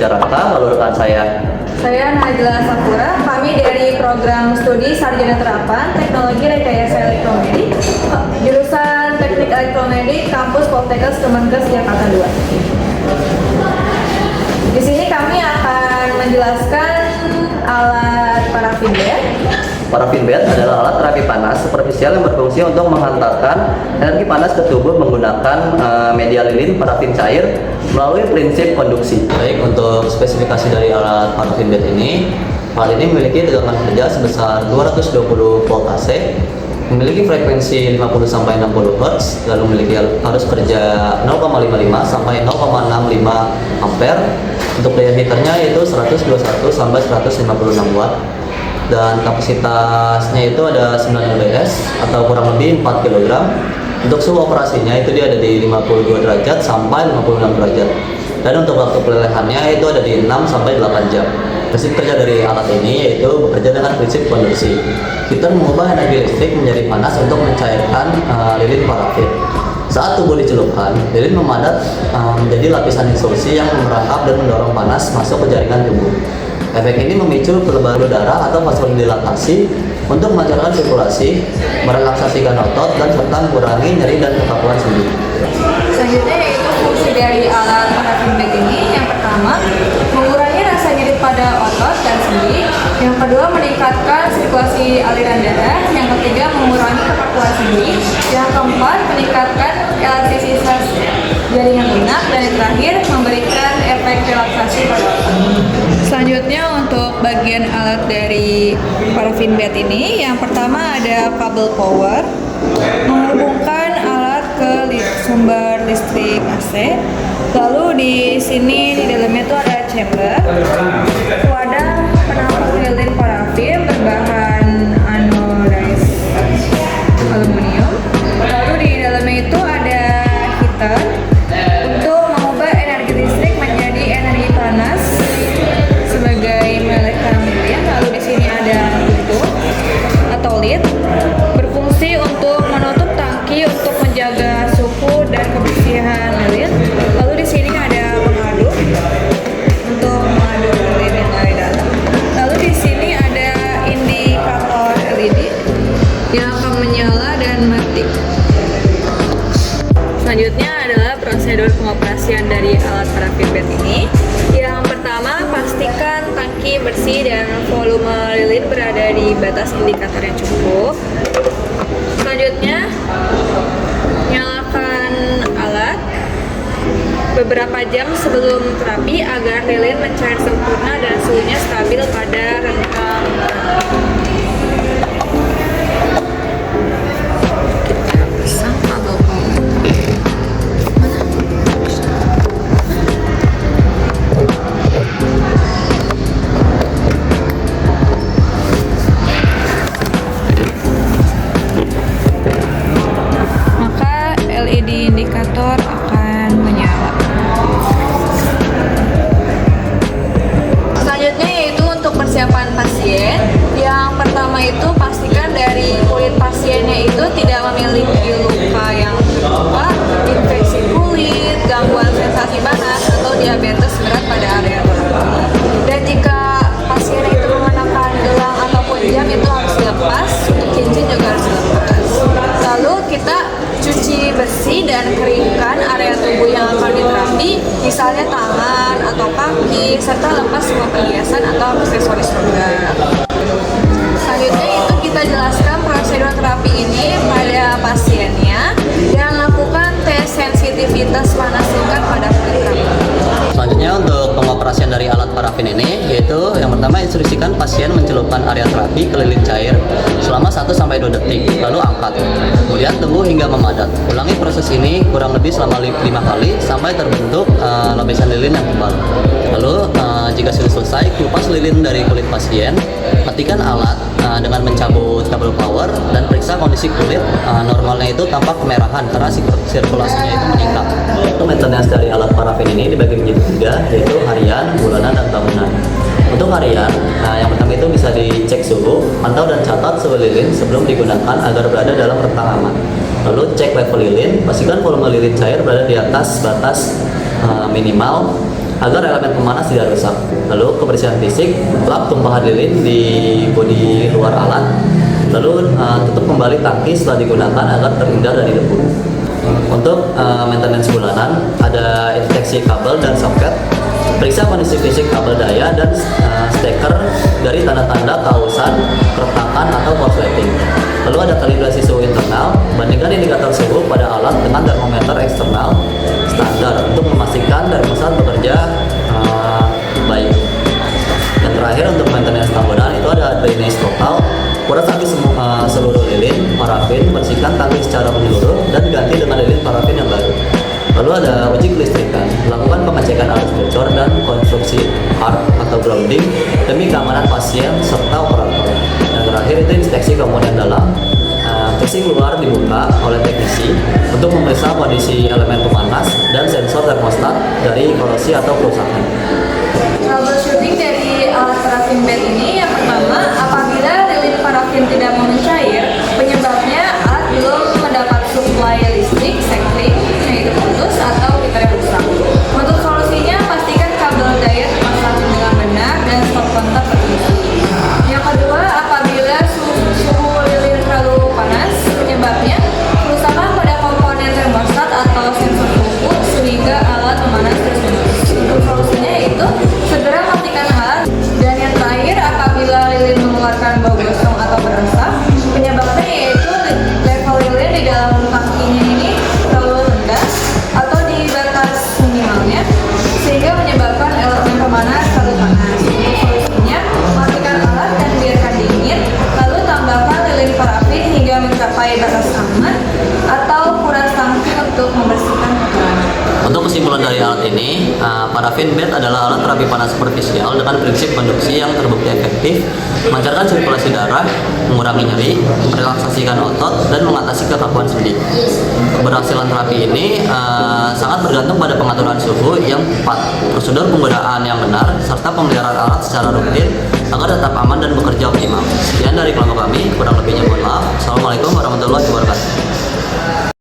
Jaraka, lalu rekan Saya Najla Sakura, kami dari program studi Sarjana Terapan Teknologi Rekayasa Elektromedik, jurusan Teknik Elektromedik, kampus Poltekkes Kemenkes Jakarta 2. Di sini kami akan menjelaskan alat parafin bed. Parafin bed adalah alat terapi panas superficial yang berfungsi untuk menghantarkan energi panas ke tubuh menggunakan media lilin parafin cair melalui prinsip konduksi. Baik, untuk spesifikasi dari alat parafin bed ini, alat ini memiliki tegangan kerja sebesar 220 volt AC, memiliki frekuensi 50-60 Hz, lalu memiliki arus kerja 0,55 sampai 0,65 ampere. Untuk daya heaternya yaitu 121 sampai 156 watt. Dan kapasitasnya itu ada 9 lbs atau kurang lebih 4 kg. Untuk suhu operasinya itu dia ada di 52 derajat sampai 56 derajat. Dan untuk waktu pelelehannya itu ada di 6 sampai 8 jam. Prinsip kerja dari alat ini yaitu bekerja dengan prinsip konduksi. Kita mengubah energi listrik menjadi panas untuk mencairkan lilin parafin. Saat tubuh dicelupkan, lilin memadat menjadi lapisan insulsi yang merangkap dan mendorong panas masuk ke jaringan tubuh. Efek ini memicu pelebaran udara atau vasodilatasi untuk melancarkan sirkulasi, merelaksasikan otot, dan serta mengurangi nyeri dan kekakuan sendi. Selanjutnya yaitu fungsi dari alat parafin bed ini. Yang pertama, mengurangi rasa nyeri pada otot dan sendi. Yang kedua, meningkatkan sirkulasi aliran darah. Yang ketiga, mengurangi kekakuan sendi. Yang keempat, meningkatkan elastisitas jaringan lunak. Dan yang terakhir, memberikan efek relaksasi pada otot. Selanjutnya untuk bagian alat dari parafin bed ini, yang pertama ada kabel power, menghubungkan alat ke sumber listrik AC. Lalu di sini di dalamnya itu ada chamber, wadah penampung lilin parafin berbahan anodized aluminium. Lalu di dalamnya itu ada heater untuk mengubah energi listrik menjadi energi panas sebagai melelehkan lilin. Lalu di sini ada tutup atau lid, berfungsi untuk menutup tangki untuk menjaga suhu dan kebersihan lilin. Lalu di sini ada pengaduk untuk mengaduk lilin yang ada di dalam. Lalu di sini ada indikator LED yang akan menyala dan mati. Selanjutnya adalah prosedur pengoperasian dari alat parafin bed ini. Yang pertama, pastikan tangki bersih dan volume lilin berada di batas indikator yang cukup. Selanjutnya, nyalakan alat beberapa jam sebelum terapi agar lilin mencair sempurna dan suhunya stabil pada rentang. Kita pasang kabel power. Maka LED indikator akan menyala. Selanjutnya yaitu untuk persiapan pasien. Yang pertama itu pastikan dari kulit pasiennya itu tidak memiliki luka yang terbuka, infeksi kulit, gangguan sensasi panas, atau diabetes berat pada area terapi. Dan jika pasien itu mengenakan gelang ataupun jam itu harus dilepas, untuk cincin juga harus dilepas. Lalu kita cuci bersih dan keringkan area tubuh yang akan diterapi, misalnya tangan atau kaki, serta lepas semua perhiasan atau aksesoris logam. Selanjutnya itu kita jelaskan prosedur terapi ini pada pasiennya dan lakukan tes sensitivitas panas singkat pada kulit kami. Selanjutnya untuk pengoperasian dari alat parafin ini yaitu yang pertama, instruksikan pasien mencelupkan area terapi ke lilin cair selama 1-2 detik, lalu angkat. Kemudian tunggu hingga memadat. Ulangi proses ini kurang lebih selama 5 kali sampai terbentuk lapisan lilin yang tebal. Lalu jika sudah selesai, kupas lilin dari kulit pasien. Matikan alat dengan mencabut kabel power dan periksa kondisi kulit. Normalnya itu tampak kemerahan karena sirkulasinya itu meningkat. Untuk maintenance dari alat parafin ini dibagi menjadi 3, yaitu harian, bulanan, dan tahunan. Untuk harian, yang pertama itu bisa dicek suhu, pantau dan catat suhu lilin sebelum digunakan agar berada dalam rentang aman. Lalu cek level lilin, pastikan volume lilin cair berada di atas batas minimal agar elemen pemanas tidak rusak. Lalu kebersihan fisik, lap tumpahan lilin di bodi luar alat. Lalu tutup kembali tangki setelah digunakan agar terhindar dari debu. Untuk maintenance bulanan, ada inspeksi kabel dan soket, periksa kondisi fisik kabel daya dan steker dari tanda-tanda kausan, keretakan atau korsleting. Lalu ada kalibrasi suhu internal, bandingkan indikator suhu pada alat dengan termometer eksternal standar untuk memastikan termostat bekerja baik. Dan terakhir untuk maintenance tahunan itu ada drainage total, kuras tangki seluruh lilin, parafin, bersihkan tangki secara menyeluruh dan ganti dengan lilin parafin yang baru. Lalu ada uji kelistrikan, lakukan pengecekan arus bocor dan konstruksi hard atau grounding demi keamanan pasien serta operator. Dan terakhir itu inspeksi komponen dalam, casing luar dibuka oleh teknisi untuk memeriksa kondisi elemen pemanas dan sensor termostat dari korosi atau kerusakan. Troubleshooting dari alat parafin bed ini yang pertama, apabila lilin parafin tidak mau mencair, penyebabnya alat belum mendapat suplai listrik, sekling, yaitu putus atau gitar yang rusak. Untuk solusinya, pastikan kabel daya terpasang dengan benar dan stop kontak tertutup. Yang kedua, apabila suhu lilin terlalu panas, penyebabnya kerusakan pada komponen termostat atau sensor suhu sehingga alat memanas tersebut. Untuk solusinya yaitu segera matikan alat. Dan yang terakhir, apabila lilin mengeluarkan bau gosong atau berasap, penyebabnya yaitu level lilin di dalam tangkinya ini terlalu rendah atau di batas minimalnya sehingga menyebabkan elemen pemanas terlalu panas. Untuk solusinya, matikan alat dan biarkan dingin, lalu tambahkan lilin parafin hingga mencapai batas aman atau kuras tangki untuk membersihkan kotoran. Untuk kesimpulan dari alat ini, parafin bed adalah alat terapi panas superficial dengan prinsip konduksi yang terbukti efektif, melancarkan sirkulasi darah, mengurangi nyeri, merelaksasikan otot, dan mengatasi kekakuan sendi. Keberhasilan terapi ini sangat bergantung pada pengaturan suhu yang tepat, prosedur penggunaan yang benar, serta pemeliharaan alat secara rutin agar tetap aman dan bekerja optimal. Sekian dari kelompok kami, kurang lebihnya mohon maaf. Assalamualaikum warahmatullahi wabarakatuh.